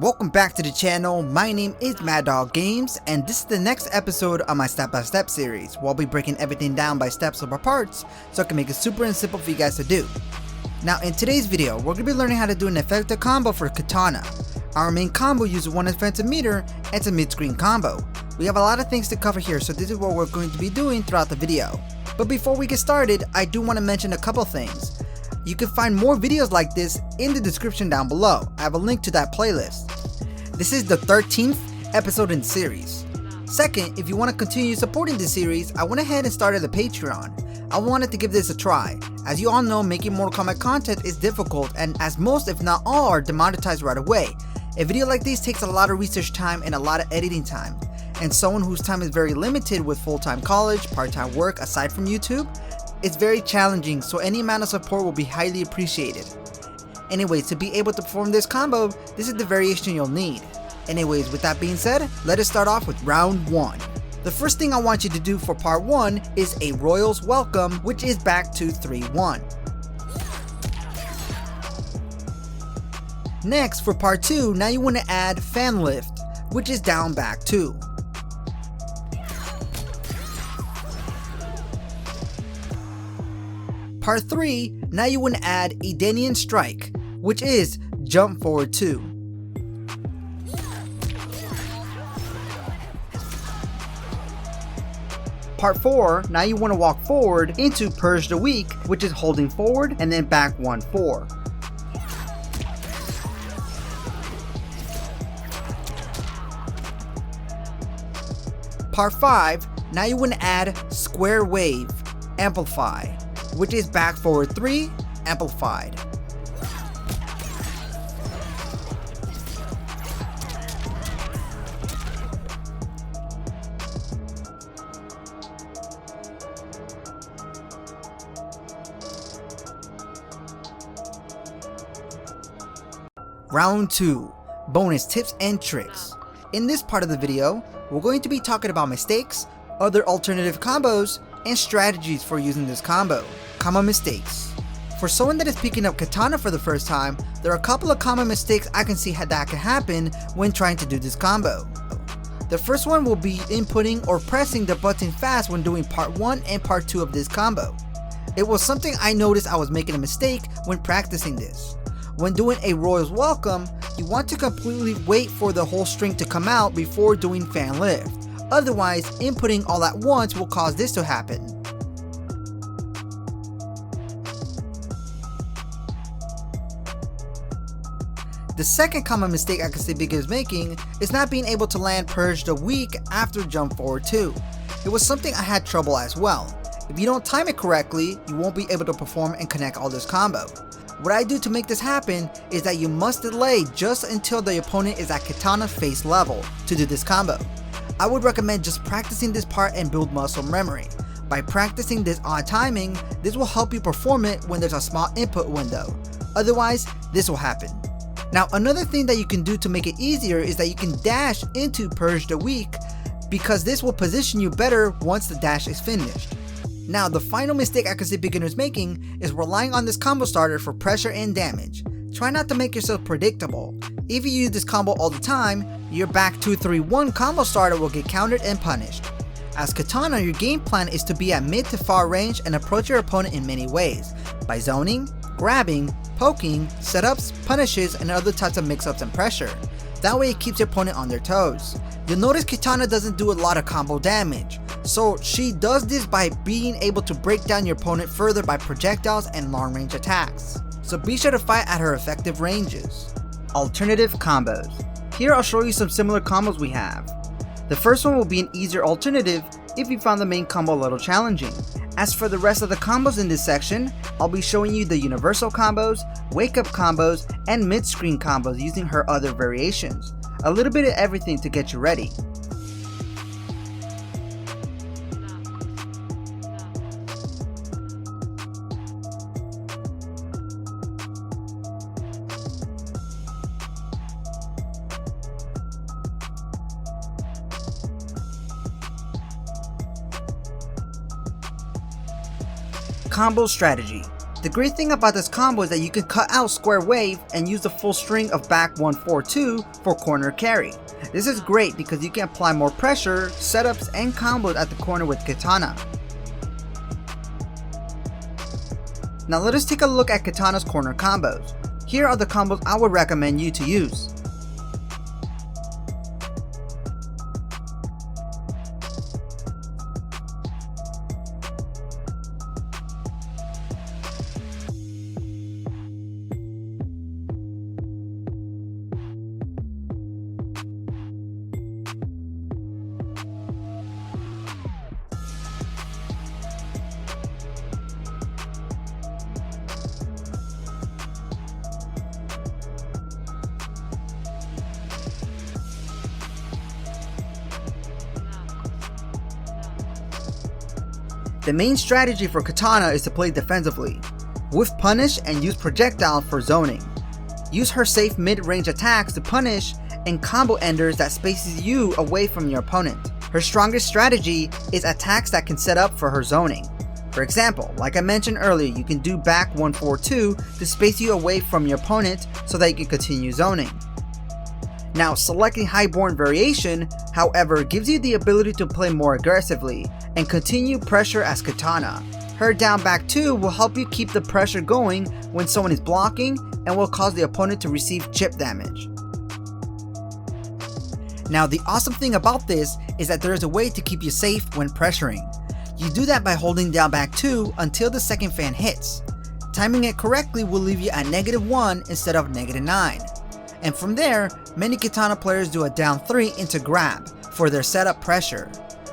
Welcome back to the channel. My name is Mad Dog Games, and this is the next episode of my step-by-step series, where I'll be breaking everything down by steps or parts, so I can make it super and simple for you guys to do. Now in today's video, we're going to be learning how to do an effective combo for Kitana. Our main combo uses one offensive meter, and it's a mid-screen combo. We have a lot of things to cover here, so this is what we're going to be doing throughout the video. But before we get started, I do want to mention a couple things. You can find more videos like this in the description down below. I have a link to that playlist. This is the 13th episode in the series. Second, if you want to continue supporting this series, I went ahead and started a Patreon. I wanted to give this a try. As you all know, making Mortal Kombat content is difficult, and as most if not all are demonetized right away. A video like this takes a lot of research time and a lot of editing time. And someone whose time is very limited with full-time college, part-time work aside from YouTube, it's very challenging, so any amount of support will be highly appreciated. Anyways, to be able to perform this combo, this is the variation you'll need. Anyways, with that being said, let us start off with round 1. The first thing I want you to do for part 1 is a Royals Welcome, which is back to 3-1. Next, for part 2, now you want to add Fan Lift, which is down back 2. Part 3, now you want to add Edenian Strike, which is jump forward 2. Part 4, now you want to walk forward into Purge the Weak, which is holding forward and then back 1-4. Part 5, now you want to add Square Wave, Amplify, which is back forward 3, amplified. Round 2, bonus tips and tricks. In this part of the video, we're going to be talking about mistakes, other alternative combos, and strategies for using this combo. Common mistakes. For someone that is picking up Kitana for the first time, there are a couple of common mistakes I can see that can happen when trying to do this combo. The first one will be inputting or pressing the button fast when doing part 1 and part 2 of this combo. It was something I noticed I was making a mistake when practicing this. When doing a Royals Welcome, you want to completely wait for the whole string to come out before doing Fan Lift. Otherwise, inputting all at once will cause this to happen. The second common mistake I can see beginners making is not being able to land Purge the Weak after jump forward 2. It was something I had trouble as well. If you don't time it correctly, you won't be able to perform and connect all this combo. What I do to make this happen is that you must delay just until the opponent is at Kitana face level to do this combo. I would recommend just practicing this part and build muscle memory. By practicing this on timing, this will help you perform it when there's a small input window. Otherwise, this will happen. Now another thing that you can do to make it easier is that you can dash into Purge the Weak, because this will position you better once the dash is finished. Now the final mistake I can see beginners making is relying on this combo starter for pressure and damage. Try not to make yourself predictable. If you use this combo all the time, your back 2-3-1 combo starter will get countered and punished. As Kitana, your game plan is to be at mid to far range and approach your opponent in many ways, by zoning, grabbing, poking, setups, punishes, and other types of mix-ups and pressure. That way it keeps your opponent on their toes. You'll notice Kitana doesn't do a lot of combo damage, so she does this by being able to break down your opponent further by projectiles and long range attacks. So be sure to fight at her effective ranges. Alternative combos. Here I'll show you some similar combos we have. The first one will be an easier alternative if you found the main combo a little challenging. As for the rest of the combos in this section, I'll be showing you the universal combos, wake up combos, and mid-screen combos using her other variations. A little bit of everything to get you ready. Combo strategy. The great thing about this combo is that you can cut out square wave and use the full string of back 1-4-2 for corner carry. This is great because you can apply more pressure, setups, and combos at the corner with Kitana. Now let us take a look at Kitana's corner combos. Here are the combos I would recommend you to use. The main strategy for Kitana is to play defensively, whiff punish and use projectiles for zoning. Use her safe mid-range attacks to punish and combo enders that spaces you away from your opponent. Her strongest strategy is attacks that can set up for her zoning. For example, like I mentioned earlier, you can do back 1-4-2 to space you away from your opponent so that you can continue zoning. Now, selecting Highborn Variation, however, gives you the ability to play more aggressively and continue pressure as Kitana. Her down back 2 will help you keep the pressure going when someone is blocking and will cause the opponent to receive chip damage. Now, the awesome thing about this is that there is a way to keep you safe when pressuring. You do that by holding down back 2 until the second fan hits. Timing it correctly will leave you at -1 instead of -9. And from there, many Kitana players do a down 3 into grab for their setup pressure.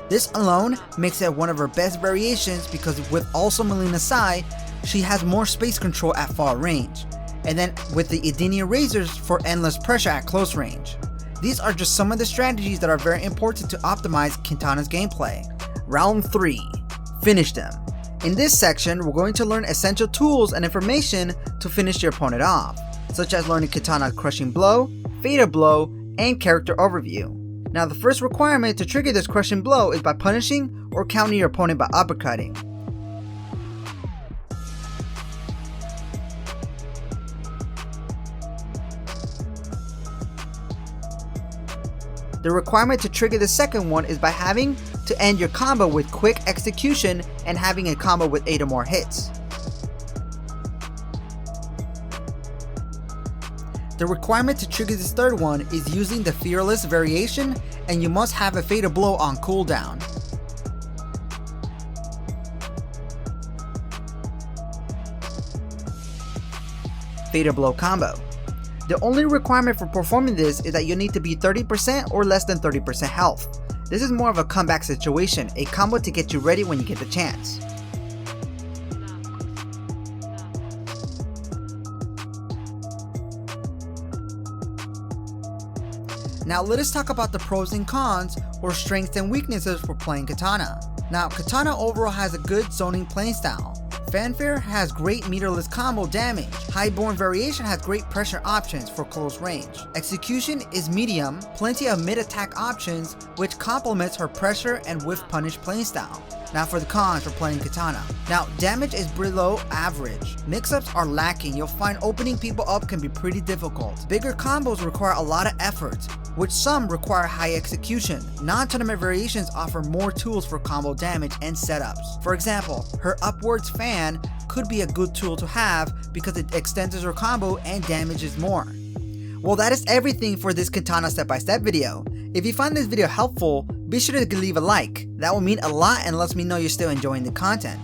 This alone makes it one of her best variations because with also Melina Sai, she has more space control at far range. And then with the Edenia Razors for endless pressure at close range. These are just some of the strategies that are very important to optimize Kitana's gameplay. Round 3. Finish them. In this section, we're going to learn essential tools and information to finish your opponent off, such as learning Kitana's Crushing Blow, Fatal Blow, and character overview. Now the first requirement to trigger this Crushing Blow is by punishing or countering your opponent by uppercutting. The requirement to trigger the second one is by having to end your combo with quick execution and having a combo with 8 or more hits. The requirement to trigger this third one is using the Fearless Variation, and you must have a Fatal Blow on cooldown. Fatal Blow combo. The only requirement for performing this is that you need to be 30% or less than 30% health. This is more of a comeback situation, a combo to get you ready when you get the chance. Now let us talk about the pros and cons, or strengths and weaknesses for playing Kitana. Now Kitana overall has a good zoning playstyle. Fanfare has great meterless combo damage. Highborn Variation has great pressure options for close range. Execution is medium, plenty of mid-attack options, which complements her pressure and whiff punish playstyle. Now for the cons for playing Kitana. Now damage is below average. Mix-ups are lacking. You'll find opening people up can be pretty difficult. Bigger combos require a lot of effort, which some require high execution. Non-tournament variations offer more tools for combo damage and setups. For example, her upwards fan could be a good tool to have because it extends her combo and damages more. Well, that is everything for this Kitana step-by-step video. If you find this video helpful, be sure to leave a like. That will mean a lot and lets me know you're still enjoying the content.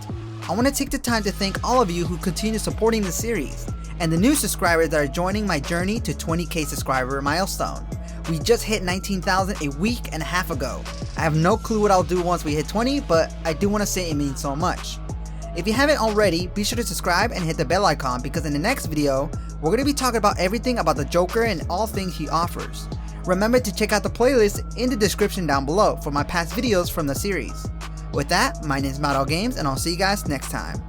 I want to take the time to thank all of you who continue supporting the series, and the new subscribers that are joining my journey to 20k subscriber milestone. We just hit 19,000 a week and a half ago. I have no clue what I'll do once we hit 20, but I do want to say it means so much. If you haven't already, be sure to subscribe and hit the bell icon because in the next video, we're going to be talking about everything about the Joker and all things he offers. Remember to check out the playlist in the description down below for my past videos from the series. With that, my name is Mortal Games and I'll see you guys next time.